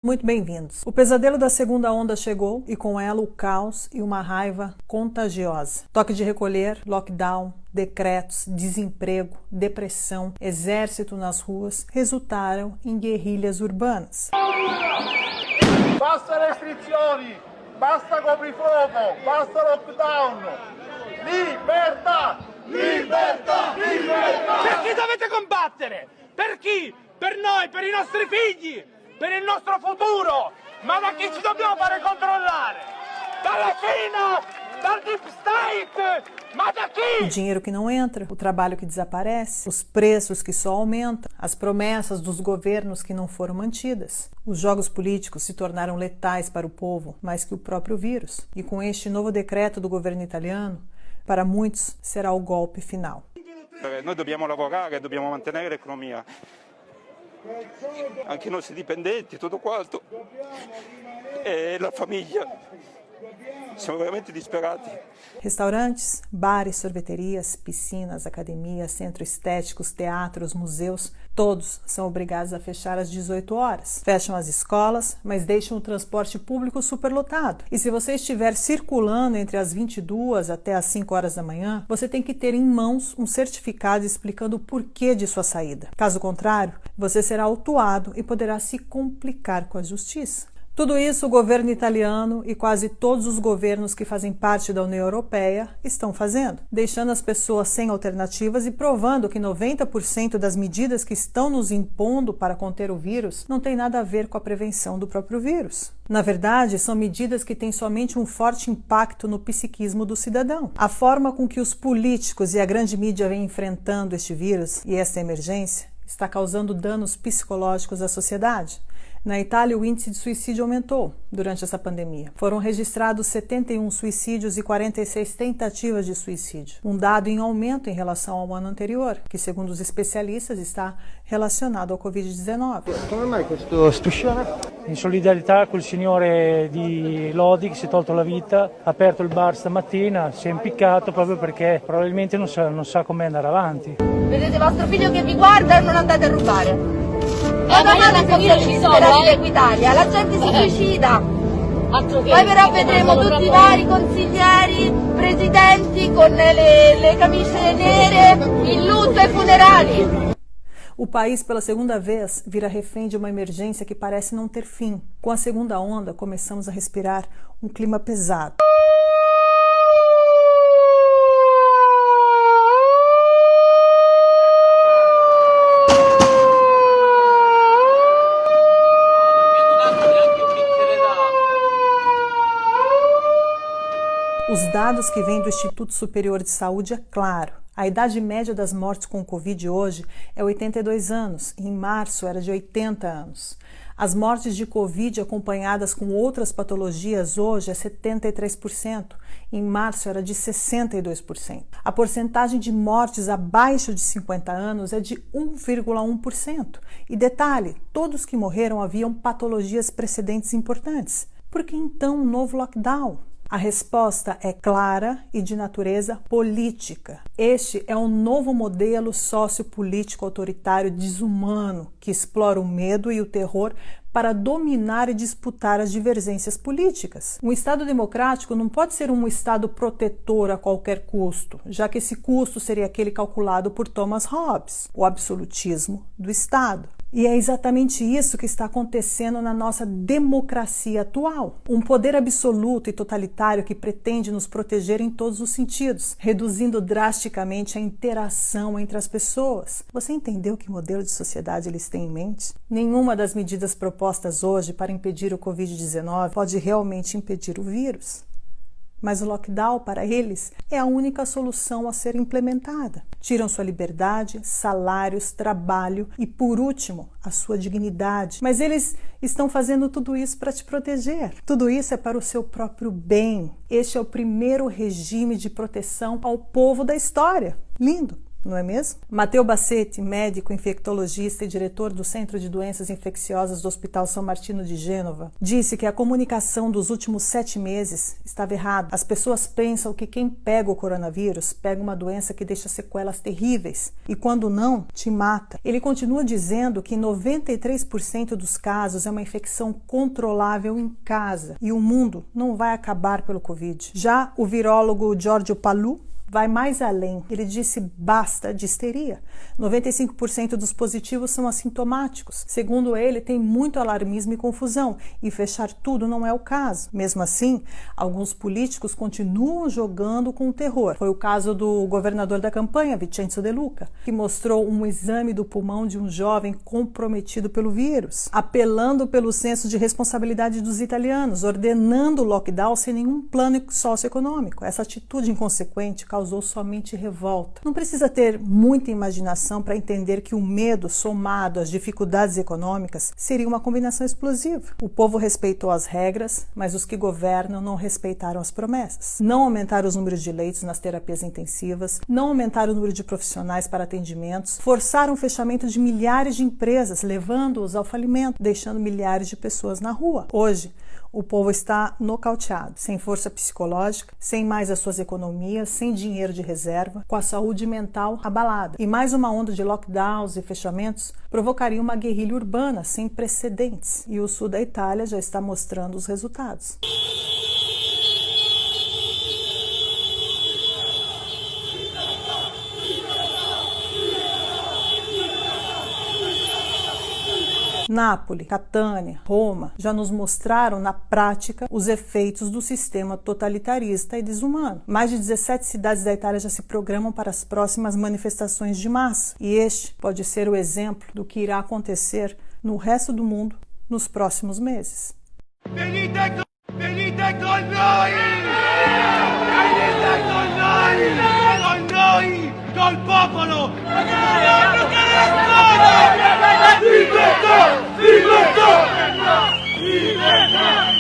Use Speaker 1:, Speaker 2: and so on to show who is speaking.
Speaker 1: Muito bem-vindos. O pesadelo da segunda onda chegou e com ela o caos e uma raiva contagiosa. Toque de recolher, lockdown, decretos, desemprego, depressão, exército nas ruas resultaram em guerrilhas urbanas.
Speaker 2: Basta restrizioni, basta coprifuoco, basta lockdown. Libertà! Libertà! Libertà!
Speaker 3: Per chi dovete combattere? Per chi? Per noi, per i nostri figli, per il nostro futuro. Ma da chi ci dobbiamo fare controllare? Dalla Cina? Dal Deep State? Ma da chi?
Speaker 1: O dinheiro que não entra, o trabalho que desaparece, os preços que só aumentam, as promessas dos governos que não foram mantidas. Os jogos políticos se tornaram letais para o povo, mais que o próprio vírus. E com este novo decreto do governo italiano, para muitos será o golpe final.
Speaker 4: Noi dobbiamo lavorare, dobbiamo mantenere l'economia, anche i nostri dipendenti, tutto quanto, e la famiglia. Siamo veramente disperati.
Speaker 1: Restaurantes, bares, sorveterias, piscinas, academias, centros estéticos, teatros, museus, todos são obrigados a fechar às 18 horas. Fecham as escolas, mas deixam o transporte público superlotado. E se você estiver circulando entre as 22 até as 5 horas da manhã, você tem que ter em mãos um certificado explicando o porquê de sua saída. Caso contrário, você será autuado e poderá se complicar com a justiça. Tudo isso o governo italiano e quase todos os governos que fazem parte da União Europeia estão fazendo, deixando as pessoas sem alternativas e provando que 90% das medidas que estão nos impondo para conter o vírus não tem nada a ver com a prevenção do próprio vírus. Na verdade, são medidas que têm somente um forte impacto no psiquismo do cidadão. A forma com que os políticos e a grande mídia vêm enfrentando este vírus e esta emergência está causando danos psicológicos à sociedade. Na Itália, o índice de suicídio aumentou durante essa pandemia. Foram registrados 71 suicídios e 46 tentativas de suicídio. Um dado em aumento em relação ao ano anterior, que, segundo os especialistas, está relacionado ao Covid-19.
Speaker 5: Come mai questo striscione?
Speaker 6: In solidarietà col signore di Lodi che si è tolto la vita, ha aperto il bar stamattina, si è impiccato proprio perché probabilmente non sa come andare avanti.
Speaker 7: Vedete vostro figlio che vi guarda e non andate a rubare. Ma domani finirà l'Equitalia, la gente si suicida. Poi però vedremo tutti i vari consiglieri, presidenti con le camicie nere, in lutto ai funerali.
Speaker 1: O país, pela segunda vez, vira refém de uma emergência que parece não ter fim. Com a segunda onda, começamos a respirar um clima pesado. Os dados que vêm do Instituto Superior de Saúde é claro. A idade média das mortes com Covid hoje é 82 anos, e em março era de 80 anos. As mortes de Covid acompanhadas com outras patologias hoje é 73%, em março era de 62%. A porcentagem de mortes abaixo de 50 anos é de 1,1%. E detalhe, todos que morreram haviam patologias precedentes importantes. Por que então um novo lockdown? A resposta é clara e de natureza política. Este é um novo modelo sociopolítico autoritário desumano que explora o medo e o terror para dominar e disputar as divergências políticas. Um Estado democrático não pode ser um Estado protetor a qualquer custo, já que esse custo seria aquele calculado por Thomas Hobbes, o absolutismo do Estado. E é exatamente isso que está acontecendo na nossa democracia atual. Um poder absoluto e totalitário que pretende nos proteger em todos os sentidos, reduzindo drasticamente a interação entre as pessoas. Você entendeu que modelo de sociedade eles têm em mente? Nenhuma das medidas propostas hoje para impedir o Covid-19 pode realmente impedir o vírus. Mas o lockdown, para eles, é a única solução a ser implementada. Tiram sua liberdade, salários, trabalho e, por último, a sua dignidade. Mas eles estão fazendo tudo isso para te proteger. Tudo isso é para o seu próprio bem. Este é o primeiro regime de proteção ao povo da história. Lindo! não é mesmo? Matteo Bassetti, médico, infectologista e diretor do Centro de Doenças Infecciosas do Hospital São Martino de Gênova, disse que a comunicação dos últimos 7 meses estava errada. As pessoas pensam que quem pega o coronavírus pega uma doença que deixa sequelas terríveis e, quando não, te mata. Ele continua dizendo que 93% dos casos é uma infecção controlável em casa e o mundo não vai acabar pelo Covid. Já o virólogo Giorgio Palù vai mais além. Ele disse basta de histeria. 95% dos positivos são assintomáticos. Segundo ele, tem muito alarmismo e confusão e fechar tudo não é o caso. Mesmo assim, alguns políticos continuam jogando com o terror. Foi o caso do governador da campanha, Vincenzo De Luca, que mostrou um exame do pulmão de um jovem comprometido pelo vírus, apelando pelo senso de responsabilidade dos italianos, ordenando o lockdown sem nenhum plano socioeconômico. Essa atitude inconsequente causou somente revolta. Não precisa ter muita imaginação para entender que o medo, somado às dificuldades econômicas, seria uma combinação explosiva. O povo respeitou as regras, mas os que governam não respeitaram as promessas. Não aumentaram os números de leitos nas terapias intensivas, não aumentaram o número de profissionais para atendimentos, forçaram o fechamento de milhares de empresas, levando-os ao falimento, deixando milhares de pessoas na rua. Hoje, o povo está nocauteado, sem força psicológica, sem mais as suas economias, sem dinheiro de reserva, com a saúde mental abalada. E mais uma onda de lockdowns e fechamentos provocaria uma guerrilha urbana sem precedentes. E o sul da Itália já está mostrando os resultados. Nápoles, Catânia, Roma já nos mostraram na prática os efeitos do sistema totalitarista e desumano. Mais de 17 cidades da Itália já se programam para as próximas manifestações de massa. E este pode ser o exemplo do que irá acontecer no resto do mundo nos próximos meses.
Speaker 3: Venite con noi! Venite con noi! Col popolo! Libertà! Libertà! Libertà! Libertà!